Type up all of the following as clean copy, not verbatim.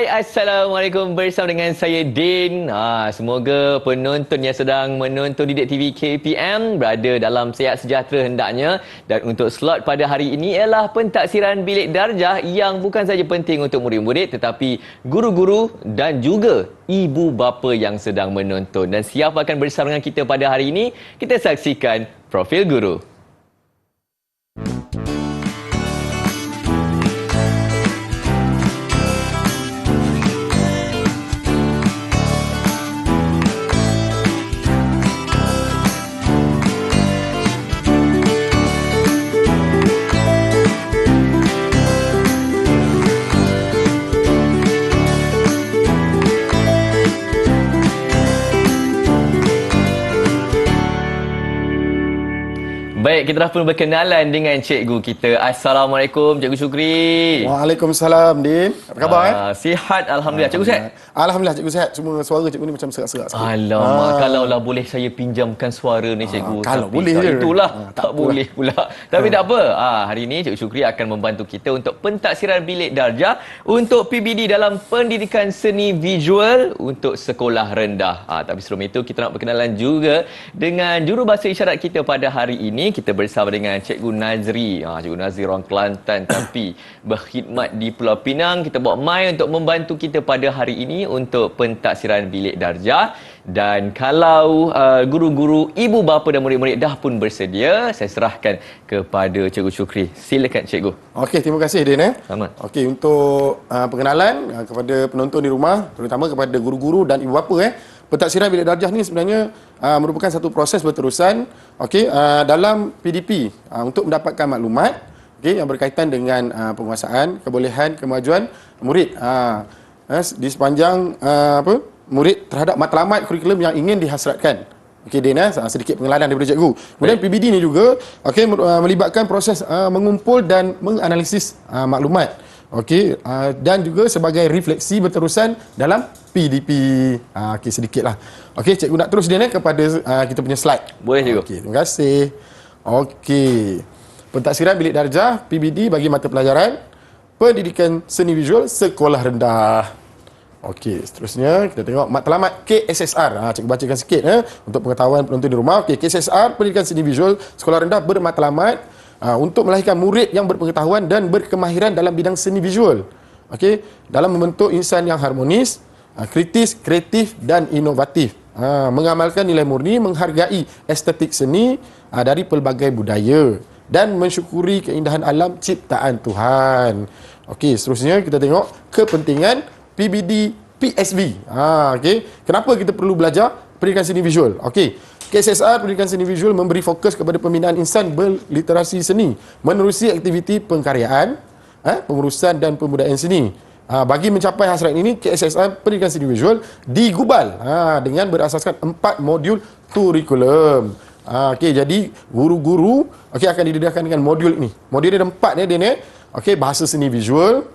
Assalamualaikum, bersama dengan saya Din. Semoga penonton yang sedang menonton Didik TV KPM berada dalam sihat sejahtera hendaknya. Dan untuk slot pada hari ini ialah pentaksiran bilik darjah yang bukan saja penting untuk murid-murid tetapi guru-guru dan juga ibu bapa yang sedang menonton. Dan siapa akan bersama dengan kita pada hari ini? Kita saksikan Profil Guru. Baik, kita dah pun berkenalan dengan cikgu kita. Assalamualaikum, Cikgu Syukri. Waalaikumsalam, Din. Apa khabar? Sihat, Alhamdulillah. Cikgu sihat? Alhamdulillah, cikgu sihat. Cuma suara cikgu ni macam serak-serak sikit. Alamak, kalaulah boleh saya pinjamkan suara ni, cikgu. Kalau tapi boleh je. Itulah, tak apalah. boleh pula. Tapi tak apa. Hari ini Cikgu Syukri akan membantu kita untuk pentaksiran bilik darjah untuk PBD dalam pendidikan seni visual untuk sekolah rendah. Tapi sebelum itu, kita nak berkenalan juga dengan jurubahasa isyarat kita pada hari ini. Kita bersama dengan Cikgu Nazri. Cikgu Nazri orang Kelantan tapi berkhidmat di Pulau Pinang. Kita bawa mai untuk membantu kita pada hari ini untuk pentaksiran bilik darjah. Dan kalau guru-guru, ibu bapa dan murid-murid dah pun bersedia, saya serahkan kepada Cikgu Syukri. Silakan, Cikgu. Okey, terima kasih, Din. Selamat. Okey, untuk pengenalan kepada penonton di rumah, terutama kepada guru-guru dan ibu bapa, pentaksiran bilik darjah ni sebenarnya merupakan satu proses berterusan dalam PDP untuk mendapatkan maklumat yang berkaitan dengan penguasaan, kebolehan, kemajuan murid di sepanjang murid terhadap matlamat kurikulum yang ingin dihasratkan. Okey, Din, sedikit pengenalan daripada cikgu. Kemudian PBD ni juga melibatkan proses mengumpul dan menganalisis maklumat. Okey, dan juga sebagai refleksi berterusan dalam PDP. Okey, sedikitlah. Okey, cikgu nak terus dia kepada kita punya slide. Boleh, cikgu. Okey, terima kasih. Okey. Pentaksiran bilik darjah PBD bagi mata pelajaran pendidikan seni visual sekolah rendah. Okey, seterusnya kita tengok matlamat KSSR. Cikgu bacakan sikit untuk pengetahuan penonton di rumah. Okey, KSSR pendidikan seni visual sekolah rendah bermatlamat untuk melahirkan murid yang berpengetahuan dan berkemahiran dalam bidang seni visual. Okey, dalam membentuk insan yang harmonis, kritis, kreatif dan inovatif. Mengamalkan nilai murni, menghargai estetik seni dari pelbagai budaya dan mensyukuri keindahan alam ciptaan Tuhan. Okey, seterusnya kita tengok kepentingan PBD PSV. Okey, kenapa kita perlu belajar pendidikan seni visual? Okey, KSSR pendidikan seni visual memberi fokus kepada pembinaan insan berliterasi seni menerusi aktiviti pengkaryaan, pengurusan dan pembudayaan seni. Bagi mencapai hasrat ini, KSSR pendidikan seni visual digubal dengan berasaskan 4 modul kurikulum. Okey, jadi guru-guru akan didedahkan dengan modul ini. Modul dia ada 4 dia. Okey, bahasa seni visual,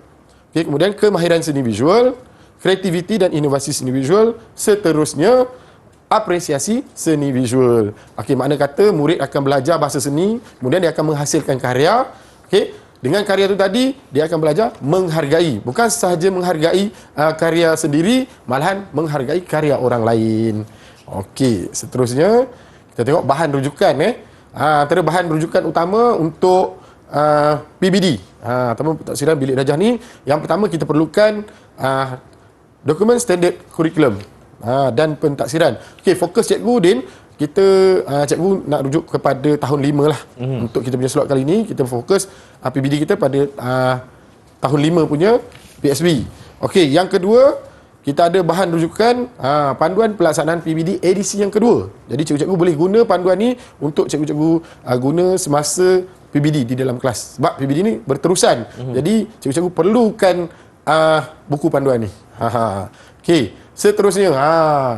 kemudian kemahiran seni visual, kreativiti dan inovasi seni visual, seterusnya apresiasi seni visual. Okey, makna kata murid akan belajar bahasa seni, kemudian dia akan menghasilkan karya. Okey, dengan karya itu tadi dia akan belajar menghargai, bukan sahaja menghargai karya sendiri, malahan menghargai karya orang lain. Okey, seterusnya kita tengok bahan rujukan. Antara bahan rujukan utama untuk PBD atau pentaksiran bilik darjah ni, yang pertama kita perlukan dokumen standard kurikulum dan pentaksiran. Okey, fokus cikgu Din, kita cikgu nak rujuk kepada tahun 5 lah. Untuk kita punya slot kali ni, kita fokus PBD kita pada tahun 5 punya PSB. Okey, yang kedua, kita ada bahan rujukan panduan pelaksanaan PBD edisi yang kedua. Jadi cikgu-cikgu boleh guna panduan ni untuk cikgu-cikgu guna semasa PBD di dalam kelas. Sebab PBD ni berterusan. Jadi cikgu-cikgu perlukan buku panduan ni. Okey, seterusnya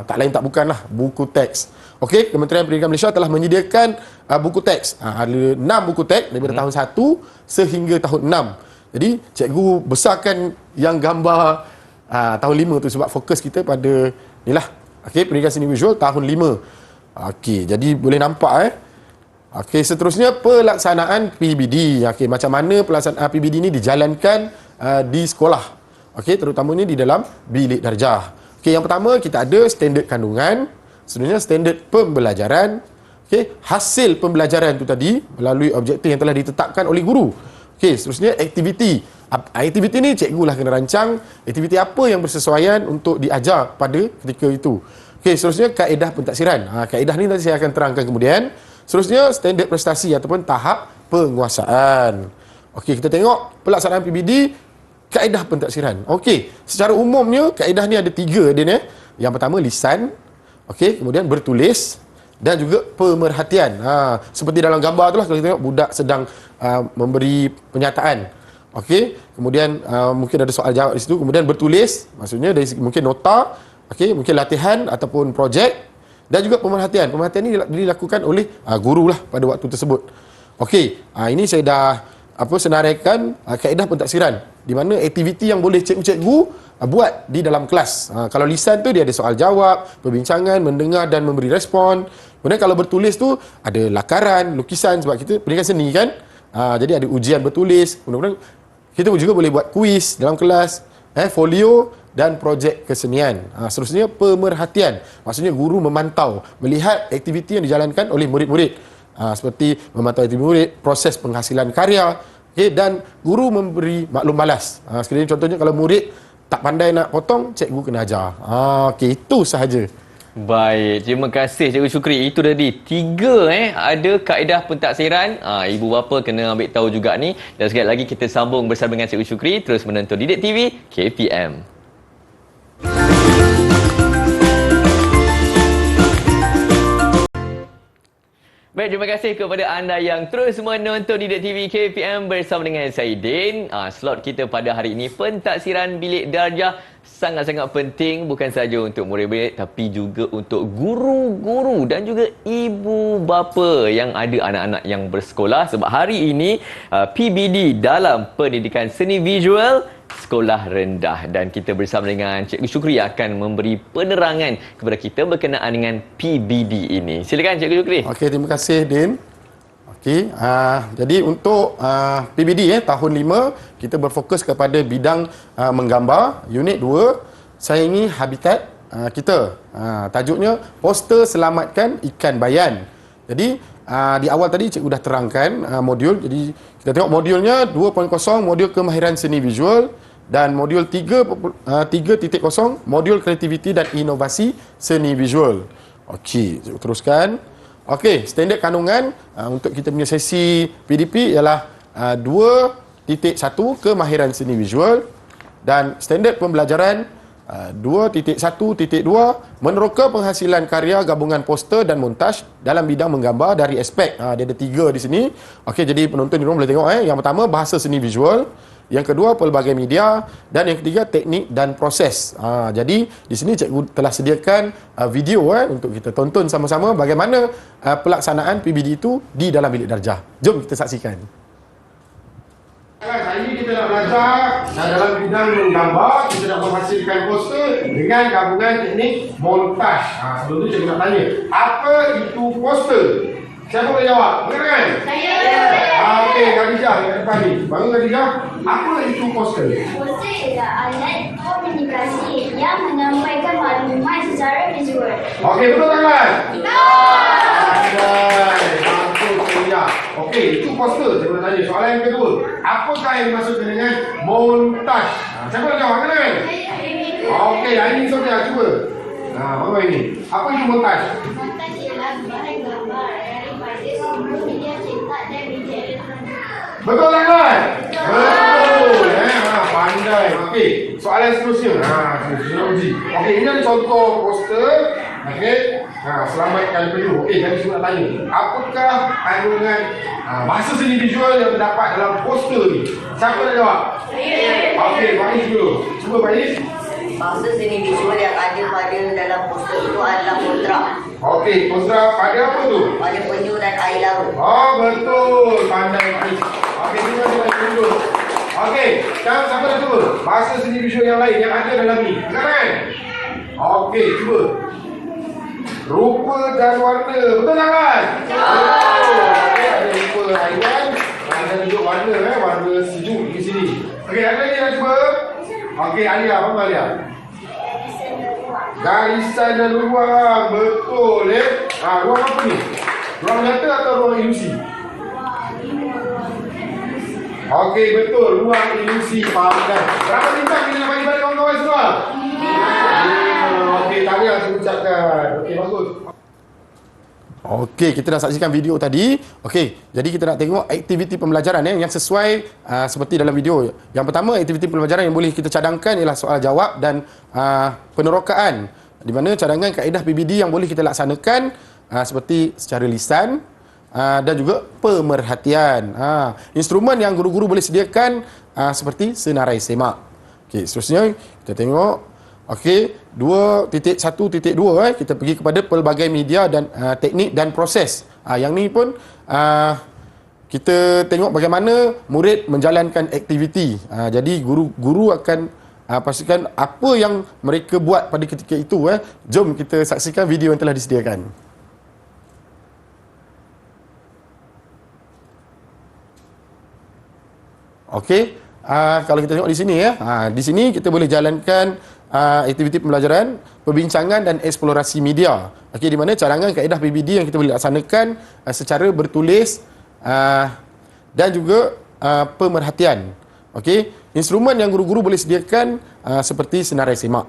tak lain tak bukanlah buku teks. Okey, Kementerian Pendidikan Malaysia telah menyediakan buku teks. Ada 6 buku teks daripada tahun 1 sehingga tahun 6. Jadi cikgu besarkan yang gambar tahun 5 tu sebab fokus kita pada inilah. Okey, pendidikan seni visual tahun 5. Okey, jadi boleh nampak Okey, seterusnya pelaksanaan PBD. Okey, macam mana pelaksanaan PBD ini dijalankan di sekolah. Okey, terutamanya di dalam bilik darjah. Okey, yang pertama kita ada standard kandungan, seterusnya standard pembelajaran. Okey, hasil pembelajaran itu tadi melalui objektif yang telah ditetapkan oleh guru. Okey, seterusnya aktiviti. Aktiviti ni cikgu lah kena rancang aktiviti apa yang bersesuaian untuk diajar pada ketika itu. Okey, seterusnya kaedah pentaksiran. Kaedah ni nanti saya akan terangkan kemudian. Seterusnya standard prestasi ataupun tahap penguasaan. Okey, kita tengok pelaksanaan PBD kaedah pentaksiran. Okey, secara umumnya kaedah ni ada 3 dia. Yang pertama lisan, okey, kemudian bertulis dan juga pemerhatian. Seperti dalam gambar tu lah, kalau kita tengok budak sedang memberi penyataan. Okey, kemudian mungkin ada soal jawab di situ, kemudian bertulis, maksudnya dari mungkin nota, okey, mungkin latihan ataupun projek, dan juga pemerhatian. Pemerhatian ini dilakukan oleh guru lah pada waktu tersebut. Okey, ini saya dah senaraikan kaedah pentaksiran, di mana aktiviti yang boleh cikgu-cikgu buat di dalam kelas. Kalau lisan tu dia ada soal jawab, perbincangan, mendengar dan memberi respon. Kemudian kalau bertulis tu ada lakaran, lukisan, sebab kita pendidikan seni kan. Jadi ada ujian bertulis. Kemudian kita juga boleh buat kuis dalam kelas, folio dan projek kesenian. Seterusnya pemerhatian. Maksudnya guru memantau, melihat aktiviti yang dijalankan oleh murid-murid. Seperti memantau aktiviti murid, proses penghasilan karya, dan guru memberi maklum balas. Sekiranya contohnya kalau murid tak pandai nak potong, cikgu kena ajar. Itu sahaja. Baik, terima kasih Cikgu Syukri. Itu tadi 3 ada kaedah pentaksiran. Ibu bapa kena ambil tahu juga ni. Dan sekali lagi kita sambung bersama dengan Cikgu Syukri terus menonton Didik TV KPM. Baik, terima kasih kepada anda yang terus menonton Didik TV KPM bersama dengan saya Din. Slot kita pada hari ini pentaksiran bilik darjah sangat-sangat penting bukan sahaja untuk murid-murid tapi juga untuk guru-guru dan juga ibu bapa yang ada anak-anak yang bersekolah, sebab hari ini PBD dalam pendidikan seni visual sekolah rendah, dan kita bersama dengan Cikgu Syukri akan memberi penerangan kepada kita berkenaan dengan PBD ini. Silakan Cikgu Syukri. Okey, terima kasih Din. Okey, jadi untuk PBD tahun 5 kita berfokus kepada bidang menggambar. Unit 2 sayangi habitat kita. Tajuknya poster selamatkan ikan bayan. Jadi di awal tadi cikgu dah terangkan modul. Jadi kita tengok modulnya 2.0 modul kemahiran seni visual dan modul 3.0 modul kreativiti dan inovasi seni visual. Okey, cikgu teruskan. Okey, standard kandungan untuk kita punya sesi PDP ialah 2.1 kemahiran seni visual dan standard pembelajaran 2.1.2 meneroka penghasilan karya gabungan poster dan montaj dalam bidang menggambar dari aspek. Dia ada 3 di sini. Okey, jadi penonton di rumah boleh tengok. Yang pertama bahasa seni visual, yang kedua pelbagai media, dan yang ketiga teknik dan proses. Jadi di sini cikgu telah sediakan video untuk kita tonton sama-sama bagaimana pelaksanaan PBD itu di dalam bilik darjah. Jom kita saksikan. Hari ini kita nak belajar dalam bidang menggambar, kita nak menghasilkan poster dengan gabungan teknik montaj. Sebelum tu cikgu nak tanya, apa itu poster? Siapa boleh jawab? Boleh kan? Saya. Okey, Khadijah yang depan ni. Bangun Khadijah. Apa itu poster? Poster ialah alat komunikasi yang menyampaikan maklumat secara visual. Okey, betul tak kan? Betul. Betul, Khadijah. Okey, itu poster. Saya boleh tanya. Soalan yang kedua. Apakah yang dimaksudkan dengan montaj? Siapa boleh jawab kan? Okey, hari ini Sophia cuba. Apa ini? Apa itu montaj? Montaj ialah bahan gambar daripada semua media cetak dan media elektronik. Betul tak kan? Betul. Pandai. Okey, soalan seterusnya. Kita uji. Okey, ini ada contoh poster. Okey. Selamatkan penuh. Okey, jadi saya nak tanya. Apakah kandungan bahasa seni visual yang terdapat dalam poster ni? Siapa nak jawab? Okey, Faiz dulu. Cuba Faiz. Bahasa seni visual yang ada pada dalam poster itu adalah kontrak Okey, poster pada apa tu? pada penyu dan air laut. Betul. Pandai Faiz. Okey, terima kasih dulu. Okey, sekarang siapa nak cuba? Bahasa seni visual yang lain yang ada dalam ni. Silakan. Okey, cuba. Rupa dan warna. Betul tak kan? Betul. Okey, ada rupa haiwan, ada juga warna, warna sejuk di sini. Okey, ada lagi nak cuba? Okey, Alia, apa Alia? Garisan dan ruang. Betul, ruang apa ni? Ruang nyata atau ruang ilusi? Okey, betul. Ruang ilusi. Faham kan? Berapa bintang kita nak bagi pada kawan-kawan semua? 5. Okey, tahniah saya ucapkan. Okey, bagus. Okey, kita dah saksikan video tadi. Okey, jadi kita nak tengok aktiviti pembelajaran yang sesuai seperti dalam video. Yang pertama, aktiviti pembelajaran yang boleh kita cadangkan ialah soal jawab dan penerokaan. Di mana cadangan kaedah PBD yang boleh kita laksanakan seperti secara lisan dan juga pemerhatian. Instrumen yang guru-guru boleh sediakan seperti senarai semak. Okey, seterusnya kita tengok. Okey, 2.1.2 kita pergi kepada pelbagai media dan teknik dan proses. Yang ni pun kita tengok bagaimana murid menjalankan aktiviti. Jadi guru akan pastikan apa yang mereka buat pada ketika itu. Jom kita saksikan video yang telah disediakan. Okey, kalau kita tengok di sini di sini kita boleh jalankan aktiviti pembelajaran, perbincangan dan eksplorasi media. Okey, di mana cadangan kaedah PBD yang kita boleh laksanakan secara bertulis dan juga pemerhatian. Okey, instrumen yang guru-guru boleh sediakan seperti senarai semak.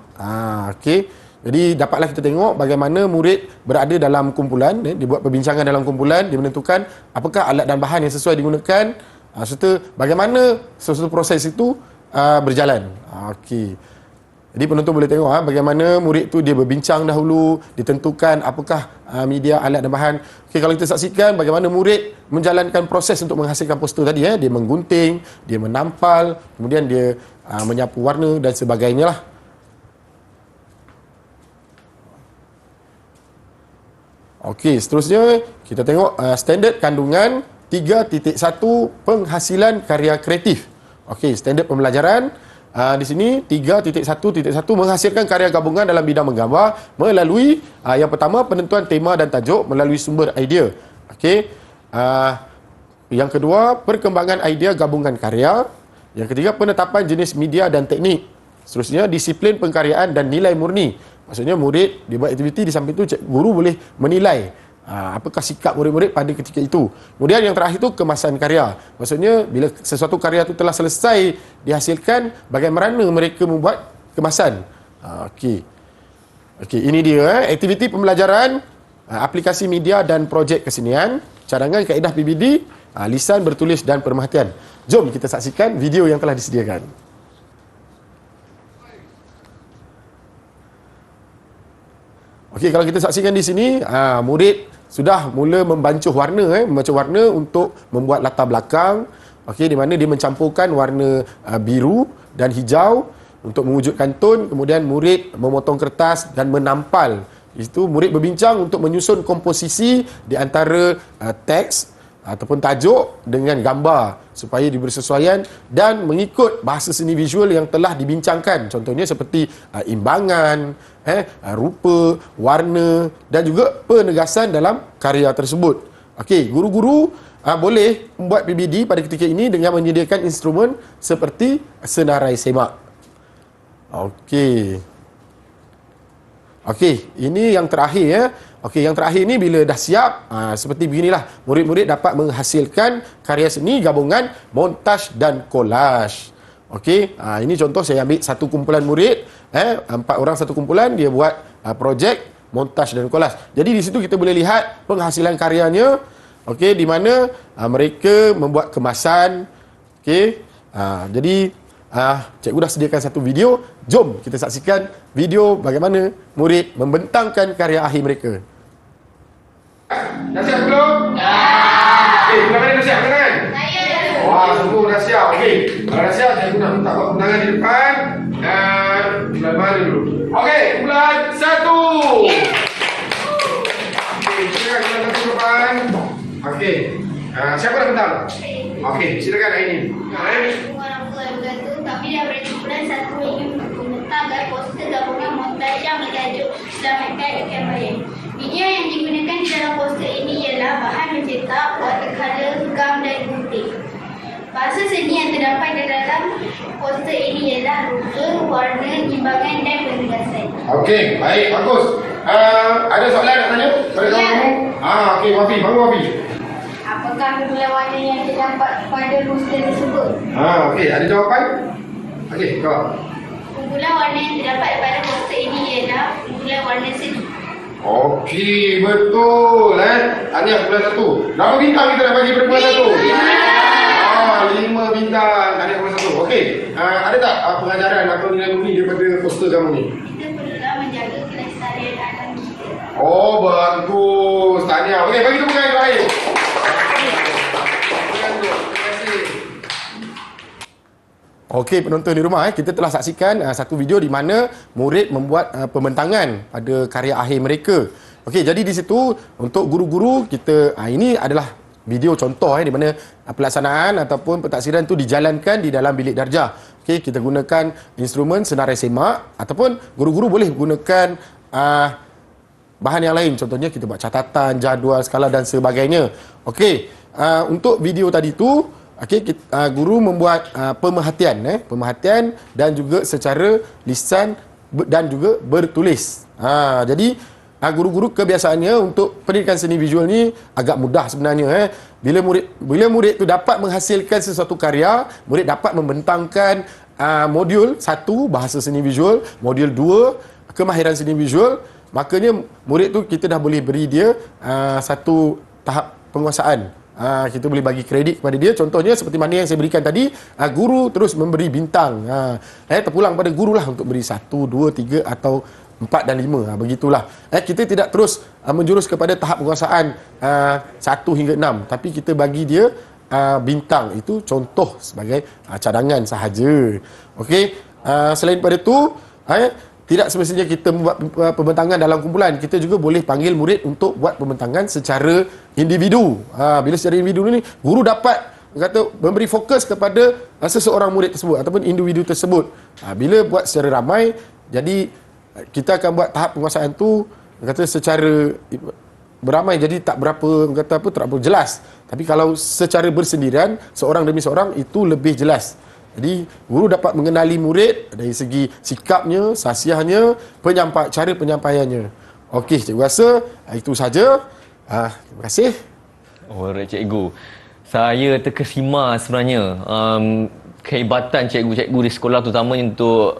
Okey, jadi dapatlah kita tengok bagaimana murid berada dalam kumpulan, dia buat perbincangan dalam kumpulan, dia menentukan apakah alat dan bahan yang sesuai digunakan, serta bagaimana sesuatu proses itu berjalan. Okey. Jadi penonton boleh tengok bagaimana murid tu dia berbincang dahulu, ditentukan apakah media, alat dan bahan. Okey, kalau kita saksikan bagaimana murid menjalankan proses untuk menghasilkan poster tadi. Dia menggunting, dia menampal, kemudian dia menyapu warna dan sebagainya lah. Okey, seterusnya kita tengok standard kandungan 3.1 penghasilan karya kreatif. Okey, standard pembelajaran. Di sini 3.1.1 menghasilkan karya gabungan dalam bidang menggambar melalui yang pertama penentuan tema dan tajuk melalui sumber idea. Okey. Yang kedua perkembangan idea gabungan karya. Yang ketiga penetapan jenis media dan teknik. Seterusnya disiplin pengkaryaan dan nilai murni. Maksudnya murid dia buat aktiviti, di samping itu guru boleh menilai apakah sikap murid-murid pada ketika itu. Kemudian yang terakhir itu kemasan karya. Maksudnya bila sesuatu karya itu telah selesai dihasilkan, bagaimana mereka membuat kemasan. Okey, ini dia aktiviti pembelajaran, aplikasi media dan projek kesenian, cadangan kaedah PBD, lisan, bertulis dan pemerhatian. Jom kita saksikan video yang telah disediakan. Okey, kalau kita saksikan di sini, murid sudah mula membancuh warna, membancuh warna untuk membuat latar belakang. Okey, di mana dia mencampurkan warna biru dan hijau untuk mewujudkan tone. Kemudian murid memotong kertas dan menampal. Itu murid berbincang untuk menyusun komposisi di antara teks ataupun tajuk dengan gambar supaya diberi sesuaian dan mengikut bahasa seni visual yang telah dibincangkan. Contohnya seperti imbangan, rupa, warna dan juga penegasan dalam karya tersebut. Okey, guru-guru boleh membuat PBD pada ketika ini dengan menyediakan instrumen seperti senarai semak. Okey, ini yang terakhir Okey, yang terakhir ni bila dah siap, seperti beginilah. Murid-murid dapat menghasilkan karya seni gabungan montaj dan kolaj. Okey, ini contoh saya ambil satu kumpulan murid, 4 orang satu kumpulan, dia buat projek montaj dan kolaj. Jadi di situ kita boleh lihat penghasilan karyanya. Okey, di mana mereka membuat kemasan. Okey, jadi cikgu dah sediakan satu video. Jom kita saksikan video bagaimana murid membentangkan karya akhir mereka. Dah siap belum? Dah. Okey, bulan mana dah siap kan? Saya. Wah, semua dah siap. Okey, kalau dah siap, cikgu nak minta buat undangan di depan. Bulan mana dulu? Okey, bulan 1. Okey, silakan bulan 1 depan. Okey, siapa nak bentang? Okey, silakan Aini. Kami dah berkumpulan 1 ingin membentangkan poster gabungan montaj yang bertajuk Selamatkan Ikan Bayang. Media yang digunakan di dalam poster ini ialah bahan mencetak, watercolor, gam dan gunting. Bahasa seni yang terdapat di dalam poster ini ialah rupa, warna, imbangan dan penugasan. Okey, baik, bagus. Ada soalan nak tanya pada kawan kamu? Okey, Wafi, bangun Wafi. Apakah kumpulan warna yang terdapat pada poster tersebut? Okey, ada jawapan? Okey, jawab. Kumpulan warna yang terdapat pada poster ini ialah kumpulan warna seni. Okey, betul Tahniah bulan 1. Berapa bintang kita nak bagi pada bulan 1? 5 bintang. Tahniah bulan 1. Okey, ada tak pengajaran atau nilai-nilai daripada poster kamu ni? Kita perlulah menjaga kelestarian alam kita. Oh, bagus. Tahniah. Okey, bagi tepukan yang terakhir. Okey, penonton di rumah, kita telah saksikan satu video di mana murid membuat pembentangan pada karya akhir mereka. Okey, jadi di situ untuk guru-guru kita, ini adalah video contoh di mana pelaksanaan ataupun pentaksiran tu dijalankan di dalam bilik darjah. Okey, kita gunakan instrumen senarai semak ataupun guru-guru boleh gunakan bahan yang lain. Contohnya kita buat catatan, jadual, skala dan sebagainya. Okey, untuk video tadi tu, guru membuat pemerhatian dan juga secara lisan dan juga bertulis. Jadi guru-guru kebiasaannya untuk pendidikan seni visual ni agak mudah sebenarnya. Bila murid tu dapat menghasilkan sesuatu karya, murid dapat membentangkan modul 1 bahasa seni visual, modul 2 kemahiran seni visual, makanya murid tu kita dah boleh beri dia satu tahap penguasaan. Kita boleh bagi kredit kepada dia. Contohnya seperti mana yang saya berikan tadi, guru terus memberi bintang. Terpulang pada guru lah untuk beri 1, 2, 3 atau 4 dan 5. Begitulah. Kita tidak terus menjurus kepada tahap penguasaan 1 hingga 6. Tapi kita bagi dia bintang. Itu contoh sebagai cadangan sahaja. Okey. Selain daripada itu, tidak semestinya kita membuat pembentangan dalam kumpulan. Kita juga boleh panggil murid untuk buat pembentangan secara individu. Bila secara individu ni, guru dapat memberi fokus kepada seseorang murid tersebut ataupun individu tersebut. Bila buat secara ramai, jadi kita akan buat tahap penguasaan tu secara beramai, jadi tak berapa terlalu jelas. Tapi kalau secara bersendirian, seorang demi seorang, itu lebih jelas. Jadi, guru dapat mengenali murid dari segi sikapnya, sasiahnya, cara penyampaiannya. Okey, cikgu rasa itu saja. Terima kasih. Alright, cikgu. Saya terkesima sebenarnya. Kehebatan cikgu-cikgu di sekolah, terutamanya untuk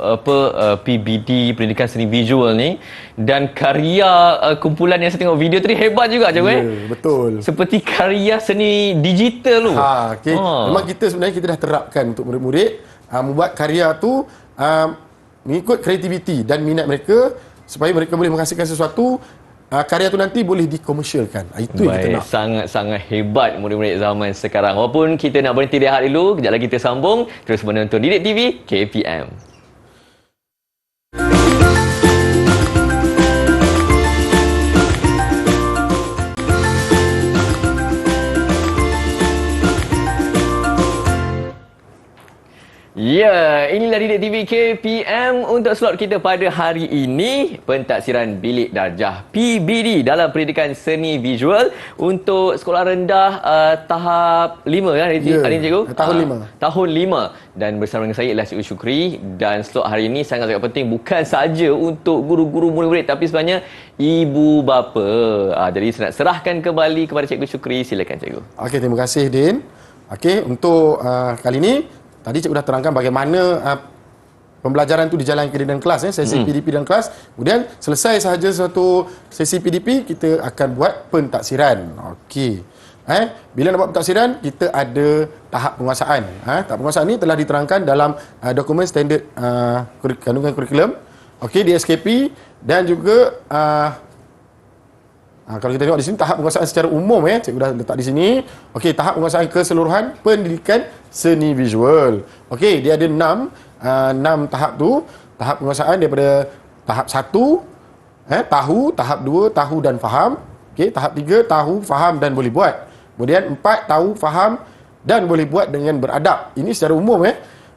PBD, Pendidikan Seni Visual ni, dan karya kumpulan yang saya tengok video tadi hebat juga cikgu. Betul. Seperti karya seni digital tu. Okay. Memang kita sebenarnya kita dah terapkan untuk murid-murid membuat karya tu mengikut kreativiti dan minat mereka supaya mereka boleh menghasilkan sesuatu. Karya tu nanti boleh dikomersialkan. Itu yang kita nak. Sangat-sangat hebat murid-murid zaman sekarang. Walaupun kita nak berhenti rehat dulu, kejap lagi kita sambung terus menonton Didik TV KPM. Ya, inilah Didik TV KPM untuk slot kita pada hari ini, pentaksiran bilik darjah PBD dalam pendidikan seni visual untuk sekolah rendah tahap 5 kan hari ini cikgu? Tahun 5. Tahun 5, dan bersama dengan saya ialah Cikgu Syukri, dan slot hari ini sangat-sangat penting bukan saja untuk guru-guru murid-murid tapi sebenarnya ibu bapa. Jadi saya nak serahkan kembali kepada Cikgu Syukri, silakan cikgu. Okey, terima kasih Din. Okey, untuk kali ini tadi cikgu dah terangkan bagaimana pembelajaran itu dijalankan di dalam kelas, sesi PDP dalam kelas. Kemudian selesai sahaja satu sesi PDP, kita akan buat pentaksiran. Okey. Bila nak buat pentaksiran, kita ada tahap penguasaan. Tahap penguasaan ini telah diterangkan dalam dokumen standard kandungan kurikulum. Okey, di SKP dan juga kalau kita tengok di sini tahap penguasaan secara umum cikgu dah letak di sini. Okey, tahap penguasaan keseluruhan pendidikan seni visual. Okey, dia ada 6 tahap tu. Tahap penguasaan daripada tahap 1 tahu, tahap 2 tahu dan faham. Okey, tahap 3 tahu, faham dan boleh buat. Kemudian 4 tahu, faham dan boleh buat dengan beradab. Ini secara umum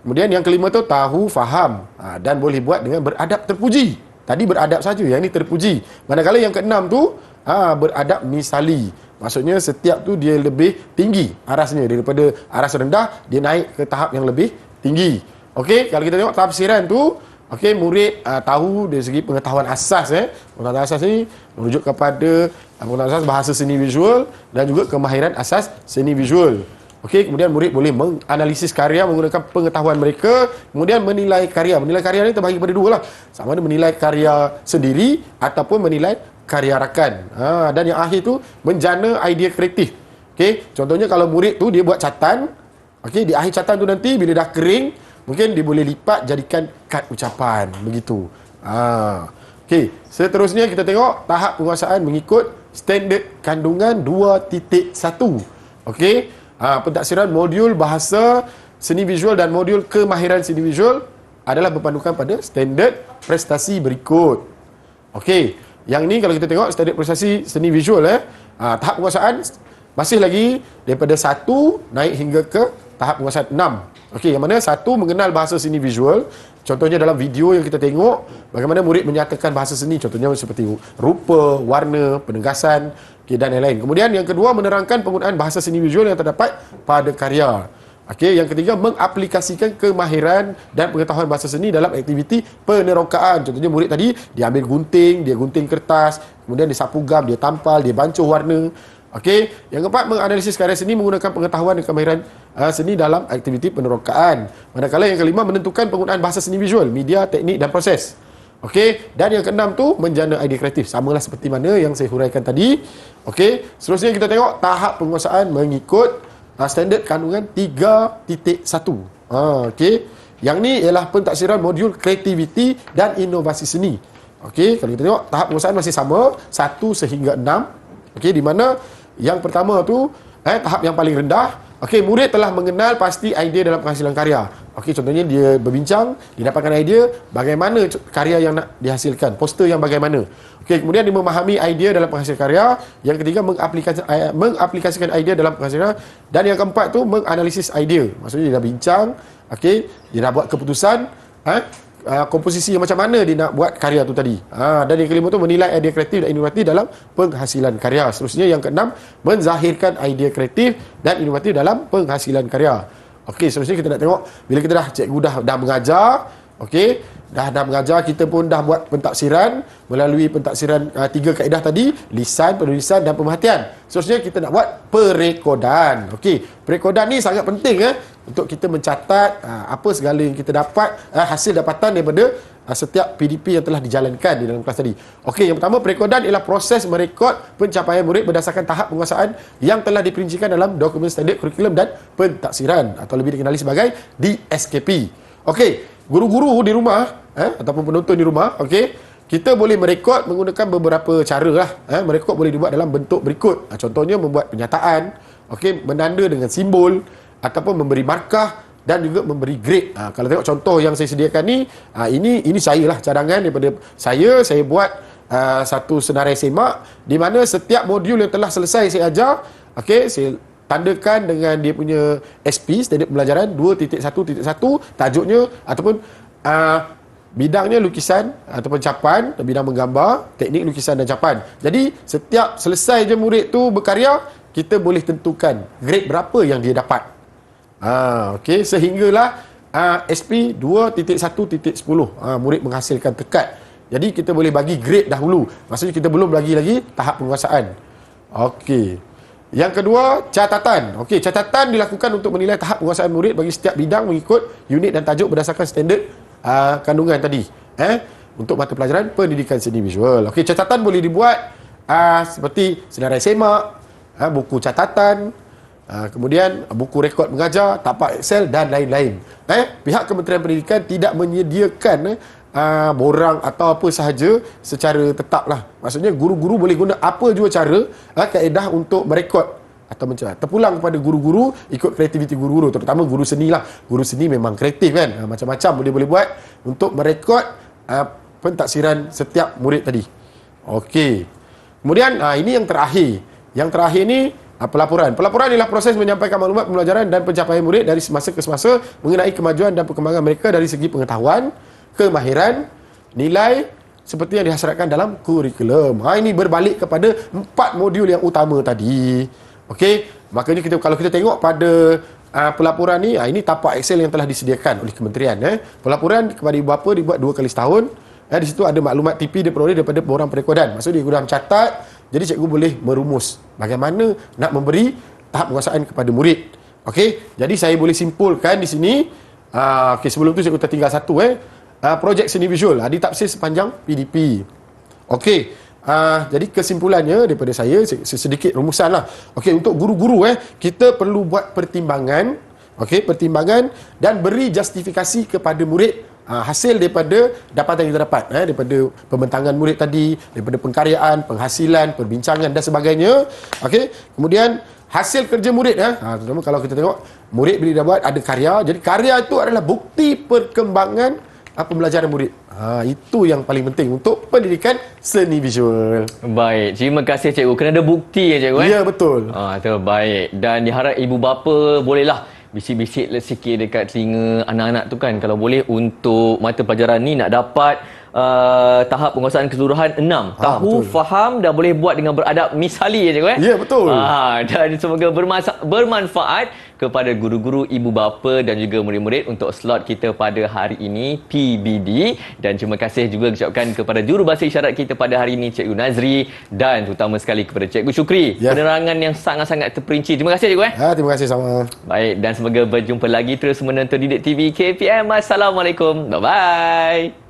Kemudian yang kelima tu tahu, faham dan boleh buat dengan beradab terpuji. Tadi beradab saja, yang ini terpuji. Manakala yang keenam tu beradab misali. Maksudnya setiap tu dia lebih tinggi arasnya, daripada aras rendah dia naik ke tahap yang lebih tinggi. Okey, kalau kita tengok tafsiran tu, okey, murid tahu dari segi pengetahuan asas pengetahuan asas ni merujuk kepada pengetahuan asas bahasa seni visual dan juga kemahiran asas seni visual. Okey, kemudian murid boleh menganalisis karya menggunakan pengetahuan mereka, kemudian menilai karya. Menilai karya ni terbahagi kepada dua lah. Sama ada menilai karya sendiri ataupun menilai karya rakan. Dan yang akhir tu menjana idea kreatif. Okey, contohnya kalau murid tu dia buat catatan, okey, di akhir catatan tu nanti bila dah kering, mungkin dia boleh lipat jadikan kad ucapan. Begitu. Okey, seterusnya kita tengok tahap penguasaan mengikut standard kandungan 2.1. Okey, pentafsiran modul bahasa seni visual dan modul kemahiran seni visual adalah berpandukan pada standard prestasi berikut. Okey, yang ni kalau kita tengok standard prestasi seni visual tahap penguasaan masih lagi daripada 1 naik hingga ke tahap penguasaan 6. Okey, yang mana 1 mengenal bahasa seni visual. Contohnya dalam video yang kita tengok bagaimana murid menyatakan bahasa seni, contohnya seperti rupa, warna, penegasan, dan lain-lain. Kemudian yang kedua menerangkan penggunaan bahasa seni visual yang terdapat pada karya. Okey, yang ketiga mengaplikasikan kemahiran dan pengetahuan bahasa seni dalam aktiviti penerokaan. Contohnya murid tadi dia ambil gunting, dia gunting kertas, kemudian dia sapu gam, dia tampal, dia bancuh warna. Okey, yang keempat menganalisis karya seni menggunakan pengetahuan dan kemahiran seni dalam aktiviti penerokaan. Manakala yang kelima menentukan penggunaan bahasa seni visual, media, teknik dan proses. Okey, dan yang keenam tu menjana idea kreatif. Samalah seperti mana yang saya huraikan tadi. Okey, seterusnya kita tengok tahap penguasaan mengikut standard kandungan 3.1. Okey, yang ni ialah pentafsiran modul kreativiti dan inovasi seni. Okey, kalau kita tengok tahap penguasaan masih sama 1 sehingga 6. Okey, di mana yang pertama tu tahap yang paling rendah. Okey, murid telah mengenal pasti idea dalam penghasilan karya. Okey, contohnya dia berbincang, dia dapatkan idea bagaimana karya yang nak dihasilkan, poster yang bagaimana. Okey, kemudian dia memahami idea dalam penghasilan karya. Yang ketiga mengaplikasikan idea dalam penghasilan. Dan yang keempat tu menganalisis idea. Maksudnya dia dah bincang, okey, dia dah buat keputusan komposisi yang macam mana dia nak buat karya tu tadi. Dan yang kelima tu menilai idea kreatif dan inovatif dalam penghasilan karya. Seterusnya yang keenam menzahirkan idea kreatif dan inovatif dalam penghasilan karya. Okey, seterusnya kita nak tengok bila kita cikgu dah mengajar, okey, dah mengajar, kita pun dah buat pentafsiran melalui pentafsiran 3 kaedah tadi, lisan, penulisan dan pemerhatian. Seterusnya kita nak buat perekodan. Okey, perekodan ni sangat penting untuk kita mencatat apa segala yang kita dapat, hasil dapatan daripada setiap PDP yang telah dijalankan di dalam kelas tadi. Okey, yang pertama perekodan ialah proses merekod pencapaian murid berdasarkan tahap penguasaan yang telah diperincikan dalam dokumen standard kurikulum dan pentafsiran atau lebih dikenali sebagai DSKP. Okey, guru-guru di rumah ataupun penonton di rumah, okey, kita boleh merekod menggunakan beberapa cara lah. Merekod boleh dibuat dalam bentuk berikut. Contohnya membuat penyataan, okey, menanda dengan simbol ataupun memberi markah dan juga memberi grade. Kalau tengok contoh yang saya sediakan ni, ini saya lah cadangan daripada saya buat satu senarai semak di mana setiap modul yang telah selesai saya ajar, okey, saya tandakan dengan dia punya SP, standard pembelajaran 2.1.1, tajuknya ataupun bidangnya lukisan ataupun capan, bidang menggambar, teknik lukisan dan capan. Jadi setiap selesai je murid tu berkarya, kita boleh tentukan grade berapa yang dia dapat. Okey, sehinggalah SP 2.1.10 murid menghasilkan tekad. Jadi kita boleh bagi grade dahulu. Maksudnya kita belum bagi lagi tahap penguasaan. Okey. Yang kedua, catatan. Okey, catatan dilakukan untuk menilai tahap penguasaan murid bagi setiap bidang mengikut unit dan tajuk berdasarkan standard kandungan tadi. Untuk mata pelajaran pendidikan seni visual. Okey, catatan boleh dibuat seperti senarai semak, buku catatan, kemudian buku rekod mengajar, tapak Excel dan lain-lain. Pihak Kementerian Pendidikan tidak menyediakan borang atau apa sahaja secara tetap lah. Maksudnya guru-guru boleh guna apa jua cara, kaedah untuk merekod atau mencatat. Terpulang kepada guru-guru ikut kreativiti guru-guru, terutama guru seni lah. Guru seni memang kreatif kan, macam-macam boleh buat untuk merekod pentafsiran setiap murid tadi. Okey. Kemudian ini yang terakhir. Yang terakhir ni pelaporan. Pelaporan ialah proses menyampaikan maklumat pembelajaran dan pencapaian murid dari semasa ke semasa mengenai kemajuan dan perkembangan mereka dari segi pengetahuan, kemahiran, nilai seperti yang dihasratkan dalam kurikulum. Ini berbalik kepada 4 modul yang utama tadi. Okey, makanya kalau kita tengok pada pelaporan ni, ini tapak Excel yang telah disediakan oleh kementerian. Pelaporan kepada ibu bapa dibuat 2 kali setahun. Di situ ada maklumat TP dia peroleh daripada borang perekodan. Maksud dia guna mencatat, jadi cikgu boleh merumus bagaimana nak memberi tahap penguasaan kepada murid. Okey, jadi saya boleh simpulkan di sini. Sebelum tu cikgu tertinggal satu. Projek seni visual ditafsir sepanjang PDP. Okey, jadi kesimpulannya daripada saya sedikit rumusan lah. Okey, untuk guru-guru kita perlu buat pertimbangan, pertimbangan dan beri justifikasi kepada murid hasil daripada dapatan yang kita dapat, daripada pembentangan murid tadi, daripada pengkaryaan, penghasilan, perbincangan dan sebagainya. Okey, kemudian hasil kerja murid terutama kalau kita tengok murid bila dah buat ada karya, jadi karya itu adalah bukti perkembangan pembelajaran murid. Itu yang paling penting untuk pendidikan seni visual. Baik, terima kasih cikgu. Kena ada bukti cikgu. Ya, betul. Terbaik. Dan diharap ibu bapa bolehlah bisik-bisik sikit dekat telinga anak-anak tu kan, kalau boleh untuk mata pelajaran ni nak dapat tahap penguasaan keseluruhan 6. Tahu, betul. faham dan boleh buat dengan beradab misali ya cikgu. Ya, betul. Dan semoga bermanfaat kepada guru-guru, ibu bapa dan juga murid-murid untuk slot kita pada hari ini PBD. Dan terima kasih juga ucapkan kepada jurubahasa isyarat kita pada hari ini Cikgu Nazri dan terutama sekali kepada Cikgu Syukri. Penerangan yang sangat-sangat terperinci. Terima kasih cikgu. Terima kasih sama. Baik, dan semoga berjumpa lagi terus menonton Didik TV KPM. Assalamualaikum. Bye-bye.